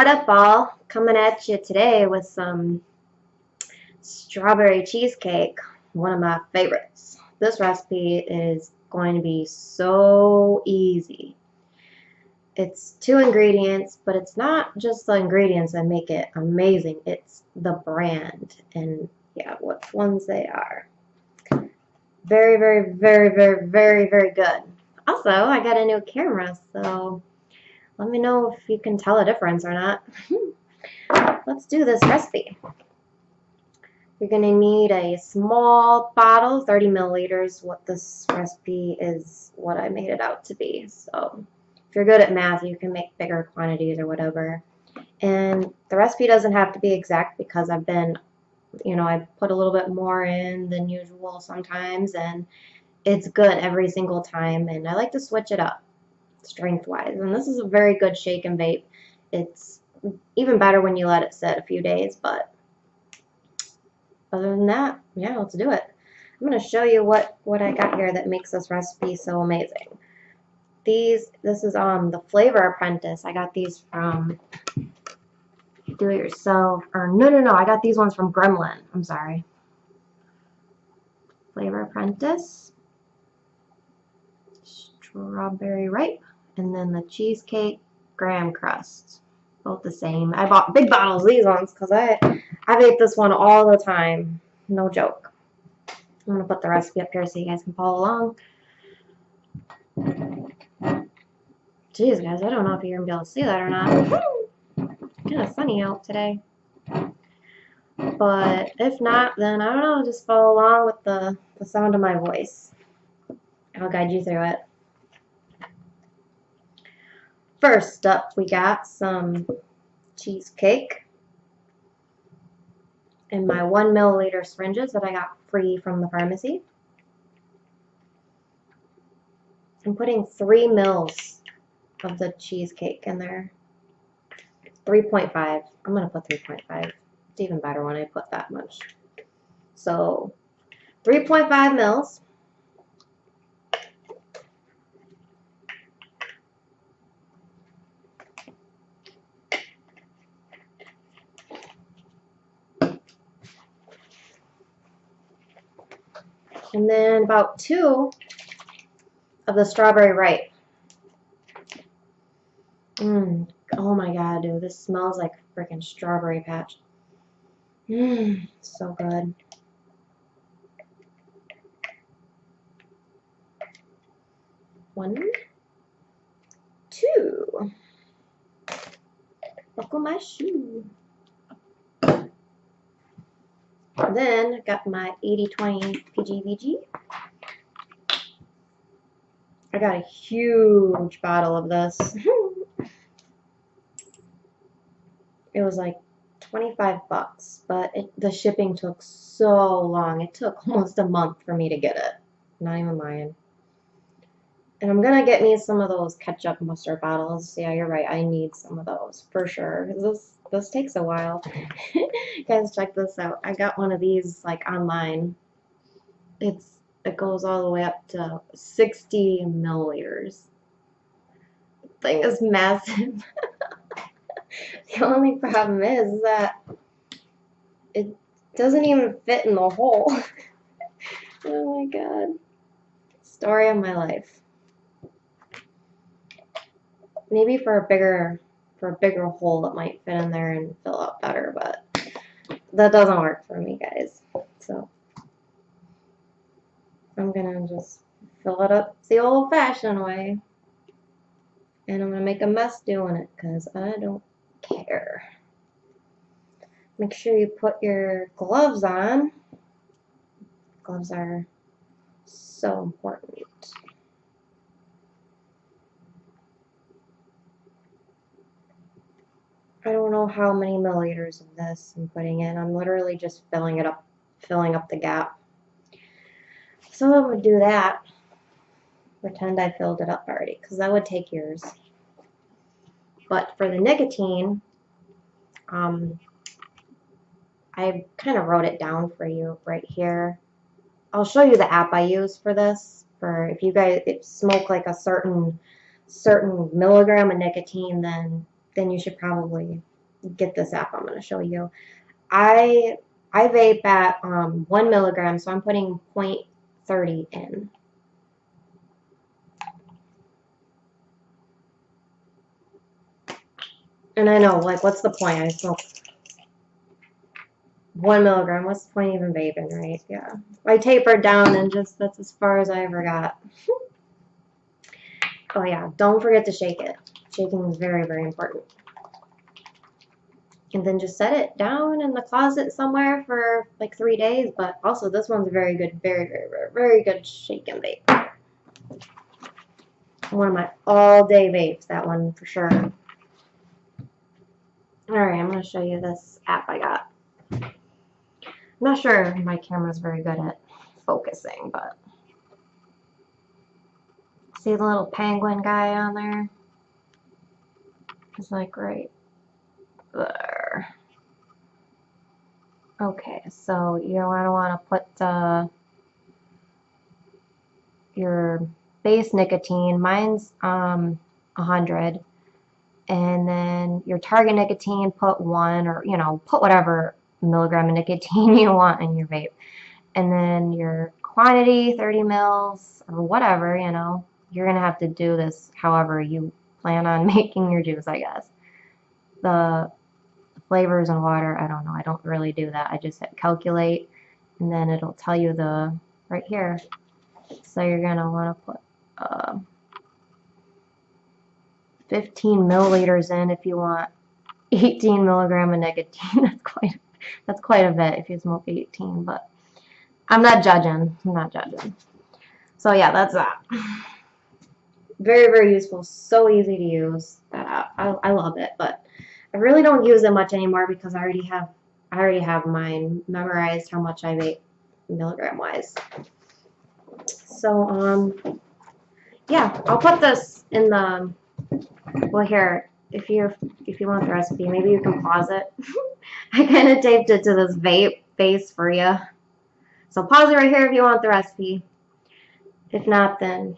up, all? Coming at you today with some strawberry cheesecake, one of my favorites. This recipe is going to be so easy. It's 2 ingredients, but it's not just the ingredients that make it amazing. It's the brand and yeah, which ones they are. Very, very, very, very, very, very good. Also, I got a new camera, so let me know if you can tell a difference or not. Let's do this recipe. You're going to need a small bottle, 30 milliliters. What this recipe is, what I made it out to be. So if you're good at math, you can make bigger quantities or whatever. And the recipe doesn't have to be exact because I've been, I put a little bit more in than usual sometimes, and it's good every single time. And I like to switch it up strength-wise. And this is a very good shake and vape. It's even better when you let it sit a few days, but other than that, yeah, let's do it. I'm going to show you what I got here that makes this recipe so amazing. This is the Flavor Apprentice. I got these from Do It Yourself, or no, I got these ones from Gremlin. I'm sorry. Flavor Apprentice, Strawberry Ripe, and then the Cheesecake Graham Crust. Both the same. I bought big bottles of these ones because I vape this one all the time. No joke. I'm going to put the recipe up here so you guys can follow along. Jeez, guys, I don't know if you're going to be able to see that or not. Kind of sunny out today. But if not, then I don't know, just follow along with the sound of my voice. I'll guide you through it. First up, we got some cheesecake in my 1 milliliter syringes that I got free from the pharmacy. I'm putting 3 mils of the cheesecake in there. 3.5. I'm going to put 3.5. It's even better when I put that much. So 3.5 mils. And then about 2 of the Strawberry Ripe. Oh my god, dude, this smells like a freaking strawberry patch. So good. One, 2. Buckle my shoe. Then I got my 80/20 PGVG. I got a huge bottle of this. It was like 25 bucks, but the shipping took so long. It took almost a month for me to get it. Not even lying. And I'm gonna get me some of those ketchup mustard bottles. Yeah, you're right. I need some of those for sure. This takes a while. Guys, check this out. I got one of these like online. It goes all the way up to 60 milliliters. The thing is massive. The only problem is that it doesn't even fit in the hole. Oh my god. Story of my life. Maybe for a bigger hole it might fit in there and fill out better, but that doesn't work for me, guys. So I'm gonna just fill it up the old-fashioned way. And I'm gonna make a mess doing it because I don't care. Make sure you put your gloves on. Gloves are so important. I don't know how many milliliters of this I'm putting in. I'm literally just filling up the gap. So I would do that. Pretend I filled it up already, because that would take years. But for the nicotine, I kind of wrote it down for you right here. I'll show you the app I use for this. For if you guys smoke like a certain milligram of nicotine, then you should probably get this app I'm going to show you. I vape at 1 milligram, so I'm putting 0.30 in. And I know, like, what's the point? I smoke 1 milligram. What's the point even vaping, right? Yeah. I tapered down and just, that's as far as I ever got. Oh yeah, don't forget to shake it. Shaking is very, very important. And then just set it down in the closet somewhere for like 3 days. But also, this one's a very good, very, very, very, very good shake and vape. One of my all-day vapes, that one for sure. Alright, I'm going to show you this app I got. I'm not sure if my camera's very good at focusing, but see the little penguin guy on there? It's like right there. Okay, so you're going to want to put your base nicotine. Mine's 100. And then your target nicotine, put 1, or, you know, put whatever milligram of nicotine you want in your vape. And then your quantity, 30 mils, or whatever, you know. You're going to have to do this however you plan on making your juice, I guess. The flavors and water, I don't know. I don't really do that. I just hit calculate, and then it'll tell you the, right here. So you're going to want to put 15 milliliters in if you want 18 milligram of nicotine. That's quite a bit if you smoke 18, but I'm not judging. I'm not judging. So yeah, that's that. Very, very useful. So easy to use. I love it, but I really don't use it much anymore because I already have mine memorized how much I vape milligram wise. So yeah, I'll put this in the, well, here, if you want the recipe, maybe you can pause it. I kind of taped it to this vape base for you. So pause it right here if you want the recipe. If not, then